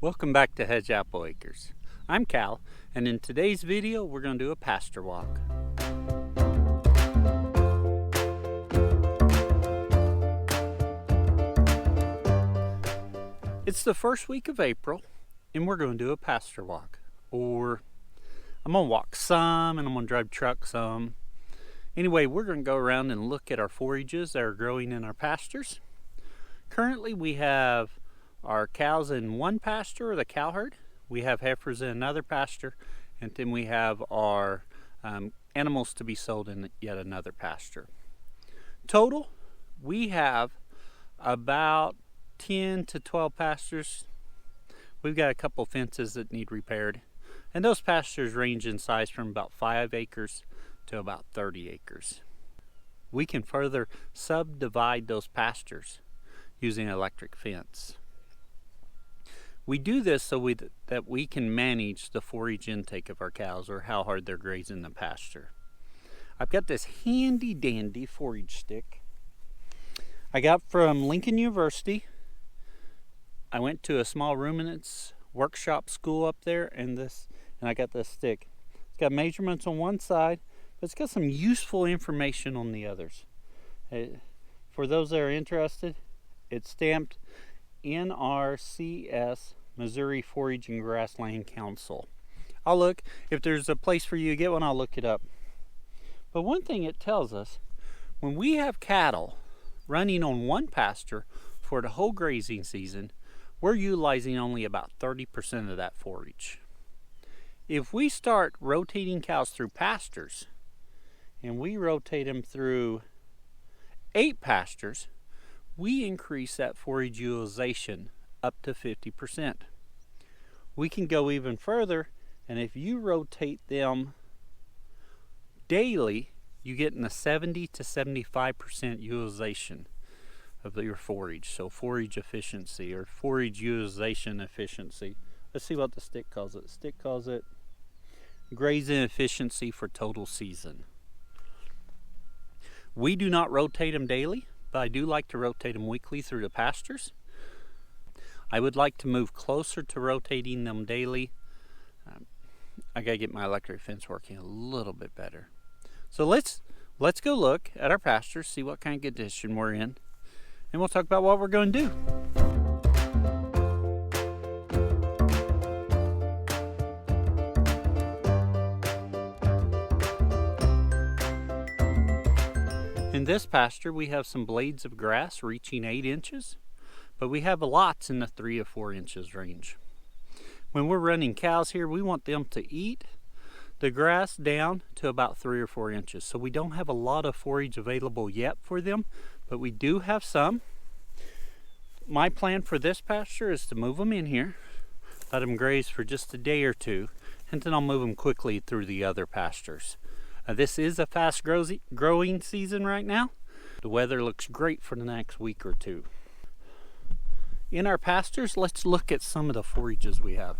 Welcome back to Hedge Apple Acres. I'm Cal, and in today's video we're going to do a pasture walk. It's the first week of April and we're going to do a pasture walk. Or I'm going to walk some and I'm going to drive truck some. Anyway, we're going to go around and look at our forages that are growing in our pastures. Currently we have our cows in one pasture, or the cow herd. We have heifers in another pasture, and then we have our animals to be sold in yet another pasture. Total, we have about 10 to 12 pastures. We've got a couple fences that need repaired, and those pastures range in size from about 5 acres to about 30 acres. We can further subdivide those pastures using electric fence. We do this so that we can manage the forage intake of our cows, or how hard they're grazing the pasture. I've got this handy dandy forage stick I got from Lincoln University. I went to a small ruminants workshop school up there, and I got this stick. It's got measurements on one side, but it's got some useful information on the others. For those that are interested, it's stamped NRCS, Missouri Forage and Grassland Council. I'll look, if there's a place for you to get one, I'll look it up. But one thing it tells us, when we have cattle running on one pasture for the whole grazing season, we're utilizing only about 30% of that forage. If we start rotating cows through pastures, and we rotate them through 8 pastures, we increase that forage utilization up to 50%. We can go even further, and if you rotate them daily, you get in the 70 to 75% utilization of your forage. So forage efficiency, or forage utilization efficiency. Let's see what the stick calls it. The stick calls it grazing efficiency for total season. We do not rotate them daily, but I do like to rotate them weekly through the pastures. I would like to move closer to rotating them daily. I gotta get my electric fence working a little bit better. So let's go look at our pastures, see what kind of condition we're in, and we'll talk about what we're going to do. In this pasture, we have some blades of grass reaching 8 inches, but we have lots in the 3 to 4 inches range. When we're running cows here, we want them to eat the grass down to about 3 or 4 inches. So we don't have a lot of forage available yet for them, but we do have some. My plan for this pasture is to move them in here, let them graze for just a day or two, and then I'll move them quickly through the other pastures. This is a fast growing season right now. The weather looks great for the next week or two. In our pastures, let's look at some of the forages we have.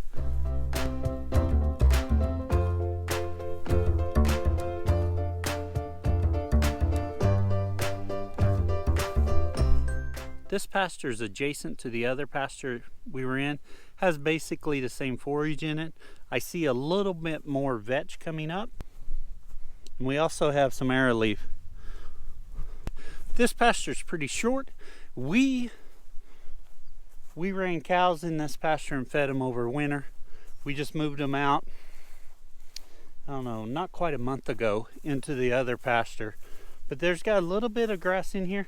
This pasture is adjacent to the other pasture we were in. Has basically the same forage in it. I see a little bit more vetch coming up. And we also have some arrowleaf. This pasture is pretty short. We ran cows in this pasture and fed them over winter. We just moved them out, I don't know, not quite a month ago, into the other pasture. But there's got a little bit of grass in here.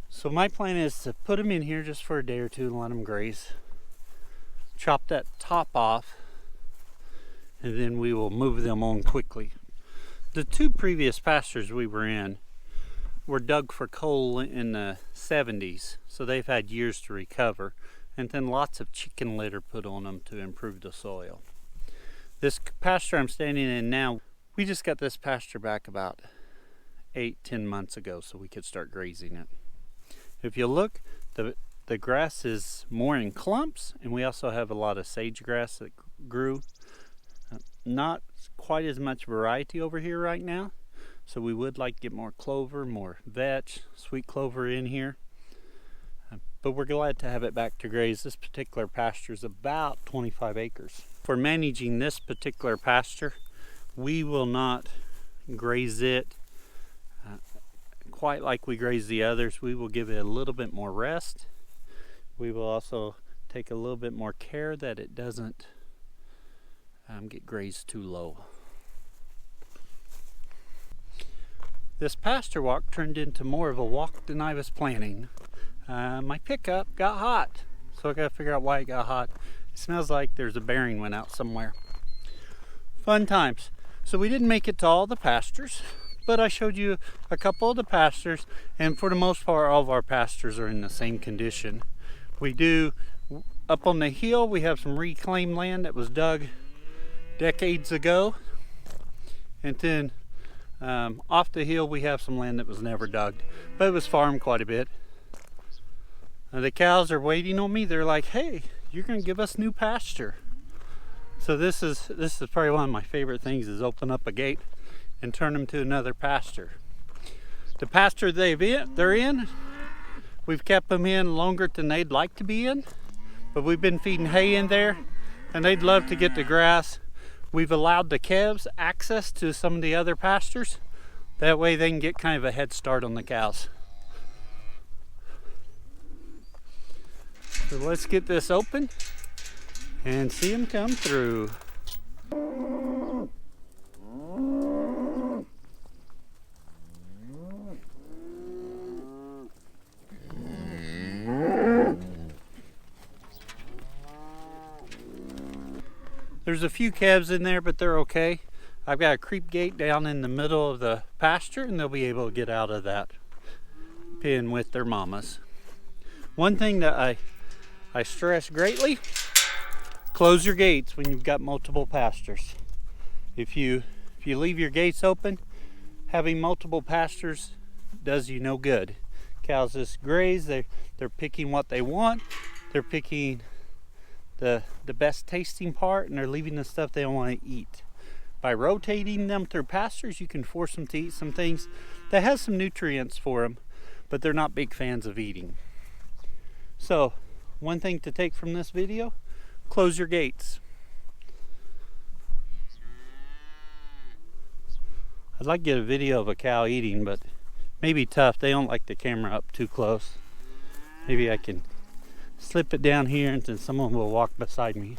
So my plan is to put them in here just for a day or two and let them graze. Chop that top off, and then we will move them on quickly. The 2 previous pastures we were in were dug for coal in the 70s, so they've had years to recover, and then lots of chicken litter put on them to improve the soil. This pasture I'm standing in now, we just got this pasture back about 8-10 months ago so we could start grazing it. If you look, the grass is more in clumps, and we also have a lot of sage grass that grew. Not quite as much variety over here right now, so we would like to get more clover, more vetch, sweet clover in here. but we're glad to have it back to graze. This particular pasture is about 25 acres. For managing this particular pasture, we will not graze it quite like we graze the others. We will give it a little bit more rest. We will also take a little bit more care that it doesn't get grazed too low. This pasture walk turned into more of a walk than I was planning. My pickup got hot, so I gotta figure out why it got hot. It smells like there's a bearing went out somewhere. Fun times. So we didn't make it to all the pastures, but I showed you a couple of the pastures, and for the most part all of our pastures are in the same condition. We do, up on the hill we have some reclaimed land that was dug decades ago, and then off the hill we have some land that was never dug, but it was farmed quite a bit. The cows are waiting on me. They're like, hey, you're gonna give us new pasture. So this is probably one of my favorite things, is open up a gate and turn them to another pasture. The pasture they're in, we've kept them in longer than they'd like to be in, but we've been feeding hay in there and they'd love to get the grass. We've allowed the calves access to some of the other pastures. That way they can get kind of a head start on the cows. So let's get this open and see them come through. There's a few calves in there, but they're okay. I've got a creep gate down in the middle of the pasture, and they'll be able to get out of that pen with their mamas. One thing that I stress greatly, close your gates when you've got multiple pastures. If you leave your gates open, having multiple pastures does you no good. Cows just graze, they're picking what they want, they're picking the best tasting part, and they're leaving the stuff they don't want to eat. By rotating them through pastures, you can force them to eat some things that has some nutrients for them, but they're not big fans of eating. So one thing to take from this video, close your gates. I'd like to get a video of a cow eating, but maybe tough. They don't like the camera up too close. Maybe I can slip it down here and then someone will walk beside me.